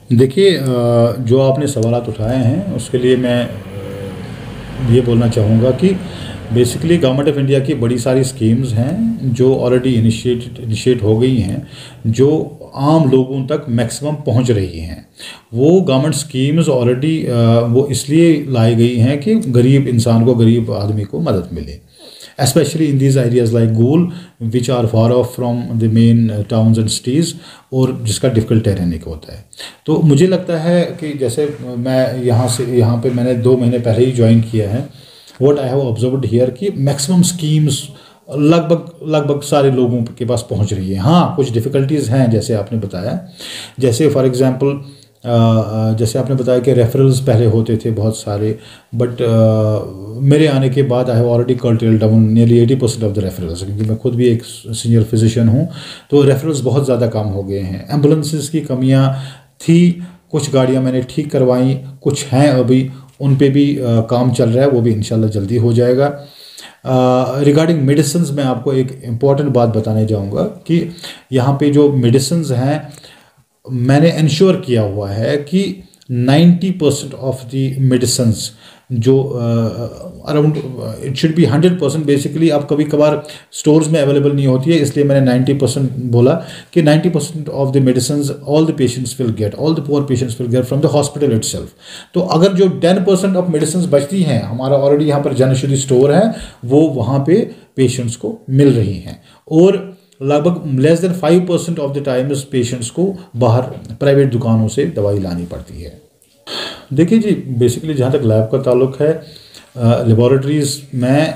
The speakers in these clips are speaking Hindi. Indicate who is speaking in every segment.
Speaker 1: देखिए, जो आपने सवालात उठाए हैं उसके लिए मैं ये बोलना चाहूँगा कि बेसिकली गवर्नमेंट ऑफ इंडिया की बड़ी सारी स्कीम्स हैं जो ऑलरेडी इनिशिएट हो गई हैं, जो आम लोगों तक मैक्सिमम पहुंच रही हैं। वो गवर्नमेंट स्कीम्स ऑलरेडी वो इसलिए लाई गई हैं कि गरीब इंसान को, गरीब आदमी को मदद मिले, especially in these areas like Gool, which are far off from the main towns and cities, और जिसका डिफ़िकल्ट टेरेनिक होता है। तो मुझे लगता है कि जैसे मैं यहाँ पे मैंने 2 महीने पहले ही ज्वाइन किया है, what I have observed here कि मैक्सिमम स्कीम्स लगभग सारे लोगों के पास पहुँच रही है। हाँ, कुछ डिफ़िकल्टीज़ हैं जैसे आपने बताया, जैसे फॉर एग्ज़ाम्पल जैसे आपने बताया कि रेफरल्स पहले होते थे बहुत सारे, बट मेरे आने के बाद I have already curtailed down nearly 80% of the referrals, क्योंकि मैं खुद भी एक सीनियर फिजिशियन हूँ। तो रेफरल्स बहुत ज़्यादा कम हो गए हैं। एम्बुलेंसेस की कमियाँ थी, कुछ गाड़ियाँ मैंने ठीक करवाई, कुछ हैं अभी उन पे भी काम चल रहा है, वो भी इंशाल्लाह जल्दी हो जाएगा। रिगार्डिंग मेडिसिन्स मैं आपको एक इम्पॉर्टेंट बात बताने जाऊँगा कि यहाँ पे जो मेडिसिन्स हैं मैंने इंश्योर किया हुआ है कि 90% ऑफ द मेडिसिन्स जो around it should be 100%, basically अब कभी कभार स्टोर्स में अवेलेबल नहीं होती है, इसलिए मैंने 90% बोला कि 90% of the medicines all the patients will get, all the poor patients will get from the hospital itself. तो अगर जो 10% ऑफ मेडिसिन्स बचती हैं, हमारा ऑलरेडी यहाँ पर जन औषधि स्टोर है, वो वहाँ पे पेशेंट्स को मिल रही हैं, और लगभग less than 5% of the times patients को बाहर प्राइवेट दुकानों से दवाई लानी पड़ती है। देखिए जी, बेसिकली जहाँ तक लैब का ताल्लुक है, लेबॉरेटरीज़ में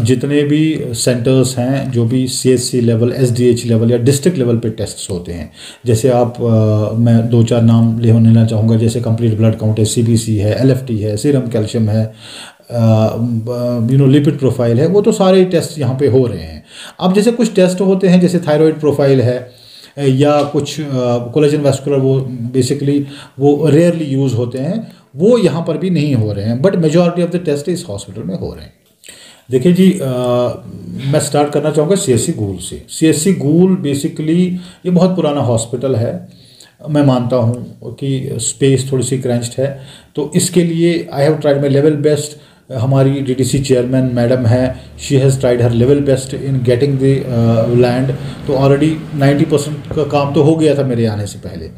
Speaker 1: जितने भी सेंटर्स हैं, जो भी CHC लेवल, SDH लेवल या डिस्ट्रिक्ट लेवल पे टेस्ट्स होते हैं, जैसे आप मैं 2-4 नाम लेना चाहूँगा, जैसे कंप्लीट ब्लड काउंट है, CBC है, LFT है, सीरम कैल्शियम है, लिपिड प्रोफाइल है, वो तो सारे टेस्ट यहाँ पे हो रहे हैं। अब जैसे कुछ टेस्ट होते हैं, जैसे थायराइड प्रोफाइल है या कुछ कोलेजन वैस्कुलर, वो बेसिकली वो रेयरली यूज़ होते हैं, वो यहाँ पर भी नहीं हो रहे हैं, but majority of the test इस हॉस्पिटल में हो रहे हैं। देखिए जी, मैं स्टार्ट करना चाहूँगा CHC गूल से। CHC गूल बेसिकली ये बहुत पुराना हॉस्पिटल है। मैं मानता हूँ कि स्पेस थोड़ी सी क्रंच्ड है, तो इसके लिए I have tried my level best. हमारी DDC चेयरमैन मैडम है, she has tried her level best in getting the land. तो ऑलरेडी 90% का काम तो हो गया था मेरे आने से पहले।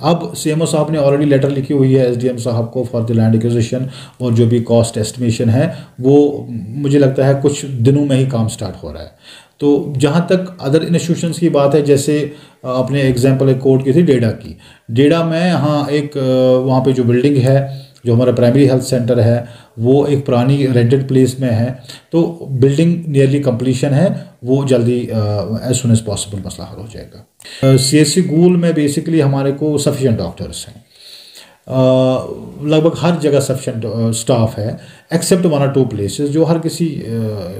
Speaker 1: अब CMO साहब ने ऑलरेडी लेटर लिखी हुई है SDM साहब को फॉर द लैंड एक्विजिशन, और जो भी कॉस्ट एस्टिमेशन है वो मुझे लगता है कुछ दिनों में ही काम स्टार्ट हो रहा है। तो जहाँ तक अदर इंस्टीट्यूशंस की बात है, जैसे आपने एग्जांपल एक कोट की थी डेडा की, डेडा में हाँ एक वहाँ पे जो बिल्डिंग है, जो हमारा प्राइमरी हेल्थ सेंटर है, वो एक पुरानी रेंटेड प्लेस में है, तो बिल्डिंग नियरली कंप्लीशन है, वो जल्दी एज सुन एज पॉसिबल मसला हल हो जाएगा। CHC गूल में बेसिकली हमारे को सफिशिएंट डॉक्टर्स हैं, लगभग हर जगह सफिशिएंट स्टाफ है, एक्सेप्ट 1 or 2 प्लेसेस जो हर किसी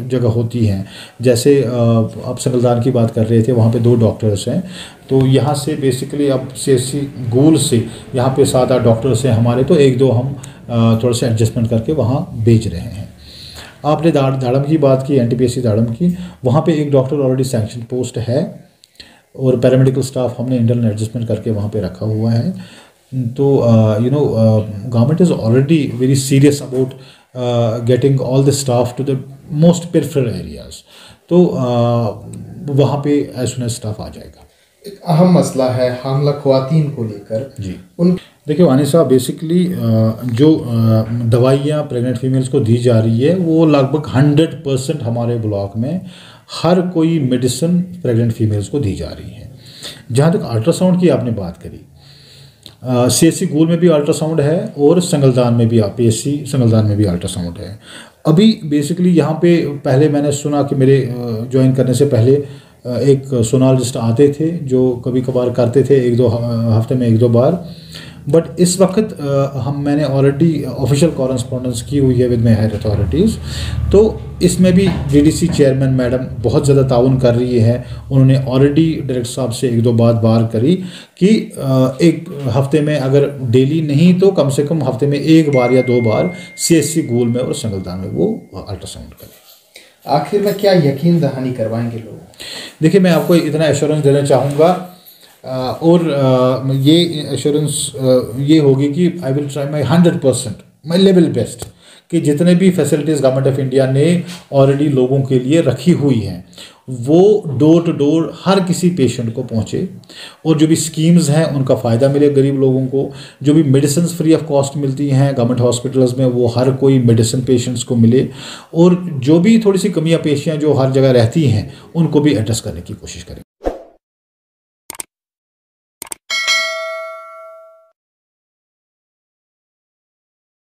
Speaker 1: जगह होती हैं। जैसे आप संगलदान की बात कर रहे थे, वहाँ पे 2 डॉक्टर्स हैं, तो यहाँ से बेसिकली अब CHC गूल से यहाँ पे 7-8 डॉक्टर्स हैं हमारे, तो 1-2 हम थोड़ा सा एडजस्टमेंट करके वहाँ भेज रहे हैं। आपने दाड़म की बात की, NTPC दाड़म की, वहाँ पे एक डॉक्टर ऑलरेडी सैंक्शन पोस्ट है, और पैरामेडिकल स्टाफ हमने इंटरनल एडजस्टमेंट करके वहाँ पे रखा हुआ है। तो government is already very serious about getting all the staff to the most peripheral areas, तो वहाँ पे एज सुन एज स्टाफ आ जाएगा।
Speaker 2: एक अहम मसला है हामला ख्वातीन को लेकर
Speaker 1: जी। देखिए वानी साहब, बेसिकली जो दवाइयाँ प्रेग्नेंट फीमेल्स को दी जा रही है, वो लगभग 100% हमारे ब्लॉक में हर कोई मेडिसिन प्रेग्नेंट फीमेल्स को दी जा रही है। जहाँ तक अल्ट्रासाउंड की आपने बात करी, CHC गूल में भी अल्ट्रासाउंड है, और संगलदान में भी, PSC संगलदान में भी अल्ट्रासाउंड है। अभी बेसिकली यहाँ पे पहले मैंने सुना कि मेरे ज्वाइन करने से पहले एक सोनोलॉजिस्ट आते थे जो कभी कभार करते थे 1-2 हफ्ते में 1-2 बार, बट इस वक्त मैंने ऑलरेडी ऑफिशियल कॉरेस्पॉन्डेंस की हुई है विद माई हायर अथॉरिटीज़, तो इसमें भी DDC चेयरमैन मैडम बहुत ज़्यादा ताउन कर रही है। उन्होंने ऑलरेडी डायरेक्टर साहब से 1-2 बार करी कि एक हफ्ते में अगर डेली नहीं तो कम से कम हफ्ते में 1 बार या 2 बार CHC गूल में और संगलदान में वो अल्ट्रासाउंड करें।
Speaker 2: आखिर में क्या यकीन दहानी करवाएंगे लोग?
Speaker 1: देखिए, मैं आपको इतना एश्योरेंस देना चाहूँगा और ये एश्योरेंस ये होगी कि I will try my 100%, my level best, कि जितने भी फैसिलिटीज़ गवर्नमेंट ऑफ इंडिया ने ऑलरेडी लोगों के लिए रखी हुई हैं वो डोर टू डोर हर किसी पेशेंट को पहुँचे, और जो भी स्कीम्स हैं उनका फ़ायदा मिले गरीब लोगों को। जो भी मेडिसिन फ्री ऑफ कॉस्ट मिलती हैं गवर्नमेंट हॉस्पिटल्स में वो हर कोई मेडिसिन पेशेंट्स को मिले, और जो भी थोड़ी सी कमियां पेशियां जो हर जगह रहती हैं उनको भी एड्रेस करने की कोशिश करें।